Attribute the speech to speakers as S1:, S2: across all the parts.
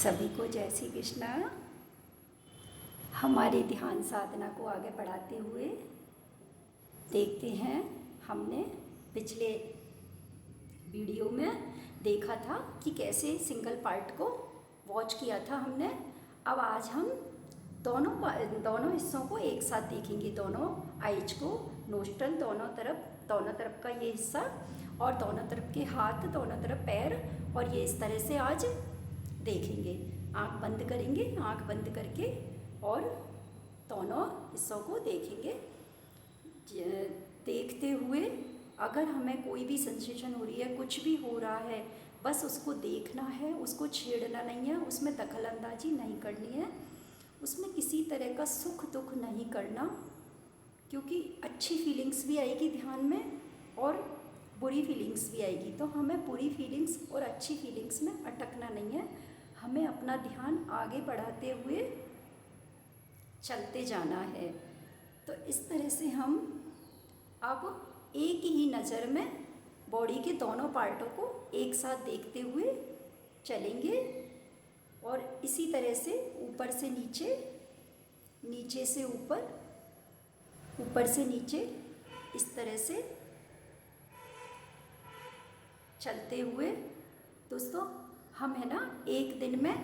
S1: सभी को जय श्री कृष्णा। हमारे ध्यान साधना को आगे बढ़ाते हुए देखते हैं, हमने पिछले वीडियो में देखा था कि कैसे सिंगल पार्ट को वॉच किया था हमने। अब आज हम दोनों हिस्सों को एक साथ देखेंगे, दोनों आइज को, नोस्ट्रल दोनों तरफ का ये हिस्सा और दोनों तरफ के हाथ, दोनों तरफ पैर, और ये इस तरह से आज देखेंगे। आँख बंद करेंगे, आँख बंद करके और दोनों हिस्सों को देखेंगे। देखते हुए अगर हमें कोई भी सेंसेशन हो रही है, कुछ भी हो रहा है, बस उसको देखना है, उसको छेड़ना नहीं है, उसमें दखल अंदाजी नहीं करनी है, उसमें किसी तरह का सुख दुख नहीं करना, क्योंकि अच्छी फीलिंग्स भी आएगी ध्यान में और बुरी फीलिंग्स भी आएगी। तो हमें बुरी फीलिंग्स और अच्छी फीलिंग्स में अटकना नहीं है, हमें अपना ध्यान आगे बढ़ाते हुए चलते जाना है। तो इस तरह से हम अब एक ही नज़र में बॉडी के दोनों पार्टों को एक साथ देखते हुए चलेंगे और इसी तरह से ऊपर से नीचे, नीचे से ऊपर, ऊपर से नीचे, इस तरह से चलते हुए। दोस्तों, हम है ना एक दिन में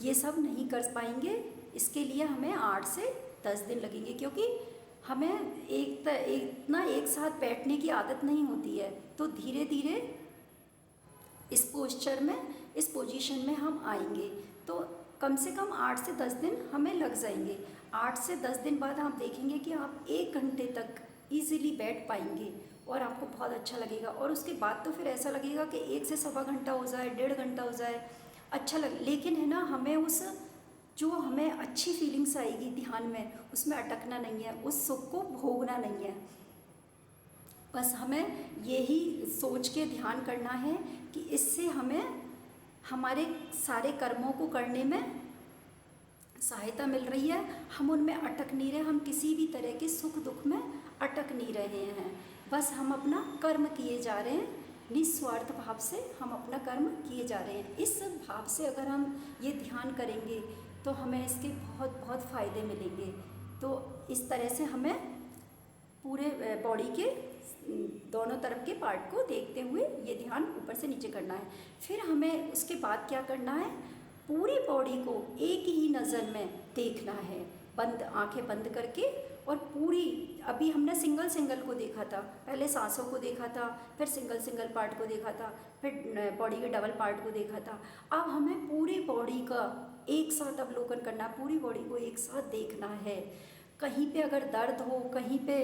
S1: ये सब नहीं कर पाएंगे, इसके लिए हमें 8 से 10 दिन लगेंगे, क्योंकि हमें इतना एक साथ बैठने की आदत नहीं होती है। तो धीरे धीरे इस पोस्चर में, इस पोजीशन में हम आएंगे। तो कम से कम 8 से 10 दिन हमें लग जाएंगे। 8 से 10 दिन बाद आप देखेंगे कि आप 1 घंटे तक ईज़िली बैठ पाएंगे और आपको बहुत अच्छा लगेगा। और उसके बाद तो फिर ऐसा लगेगा कि 1 से सवा घंटा हो जाए, 1.5 घंटा हो जाए, अच्छा लगे। लेकिन है ना, हमें उस जो हमें अच्छी फीलिंग्स आएगी ध्यान में, उसमें अटकना नहीं है, उस सुख को भोगना नहीं है। बस हमें यही सोच के ध्यान करना है कि इससे हमें हमारे सारे कर्मों को करने में सहायता मिल रही है, हम उनमें अटक नहीं रहे, हम किसी भी तरह के सुख दुख में अटक नहीं रहे हैं। बस हम अपना कर्म किए जा रहे हैं, निस्वार्थ भाव से हम अपना कर्म किए जा रहे हैं। इस भाव से अगर हम ये ध्यान करेंगे तो हमें इसके बहुत बहुत फ़ायदे मिलेंगे। तो इस तरह से हमें पूरे बॉडी के दोनों तरफ के पार्ट को देखते हुए ये ध्यान ऊपर से नीचे करना है। फिर हमें उसके बाद क्या करना है, पूरी बॉडी को एक ही नज़र में देखना है, बंद आंखें बंद करके। और पूरी, अभी हमने सिंगल को देखा था, पहले सांसों को देखा था, फिर सिंगल पार्ट को देखा था, फिर बॉडी के डबल पार्ट को देखा था। अब हमें पूरी बॉडी का एक साथ अवलोकन करना, पूरी बॉडी को एक साथ देखना है। कहीं पे अगर दर्द हो, कहीं पे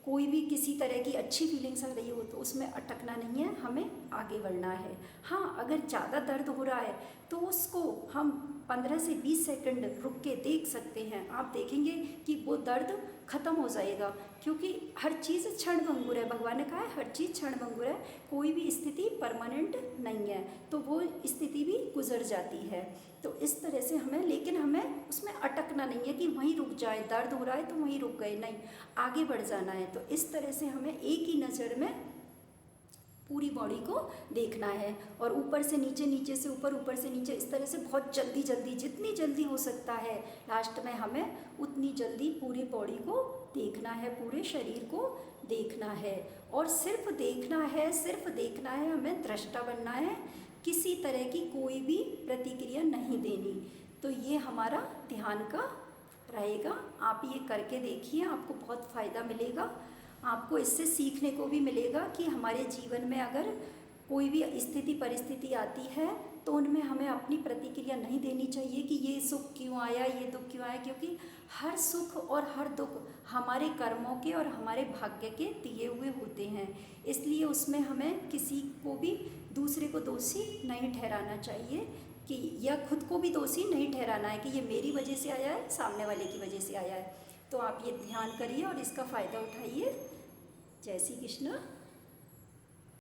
S1: कोई भी किसी तरह की अच्छी फीलिंग्स आ रही हो, तो उसमें अटकना नहीं है, हमें आगे बढ़ना है। हाँ, अगर ज़्यादा दर्द हो रहा है तो उसको हम 15 से 20 सेकंड रुक के देख सकते हैं। आप देखेंगे कि वो दर्द ख़त्म हो जाएगा, क्योंकि हर चीज़ क्षणभंगुर है। भगवान ने कहा है हर चीज़ क्षणभंगुर है, कोई भी स्थिति परमानेंट नहीं है, तो वो स्थिति भी गुजर जाती है। तो इस तरह से हमें, लेकिन हमें उसमें अटकना नहीं है कि वहीं रुक जाए, दर्द हो रहा है तो वहीं रुक गए, नहीं, आगे बढ़ जाना है। तो इस तरह से हमें एक ही नज़र में पूरी बॉडी को देखना है और ऊपर से नीचे, नीचे से ऊपर, ऊपर से नीचे, इस तरह से बहुत जल्दी जल्दी, जितनी जल्दी हो सकता है लास्ट में हमें उतनी जल्दी पूरी बॉडी को देखना है, पूरे शरीर को देखना है। और सिर्फ देखना है, सिर्फ देखना है, हमें दृष्टा बनना है, किसी तरह की कोई भी प्रतिक्रिया नहीं देनी। तो ये हमारा ध्यान का रहेगा। आप ये करके देखिए, आपको बहुत फ़ायदा मिलेगा। आपको इससे सीखने को भी मिलेगा कि हमारे जीवन में अगर कोई भी स्थिति परिस्थिति आती है तो उनमें हमें अपनी प्रतिक्रिया नहीं देनी चाहिए कि ये सुख क्यों आया, ये दुख क्यों आया, क्योंकि हर सुख और हर दुख हमारे कर्मों के और हमारे भाग्य के दिए हुए होते हैं। इसलिए उसमें हमें किसी को भी, दूसरे को दोषी नहीं ठहराना चाहिए, कि या खुद को भी दोषी नहीं ठहराना है कि ये मेरी वजह से आया है, सामने वाले की वजह से आया है। तो आप ये ध्यान करिए और इसका फ़ायदा उठाइए। जय श्री कृष्ण।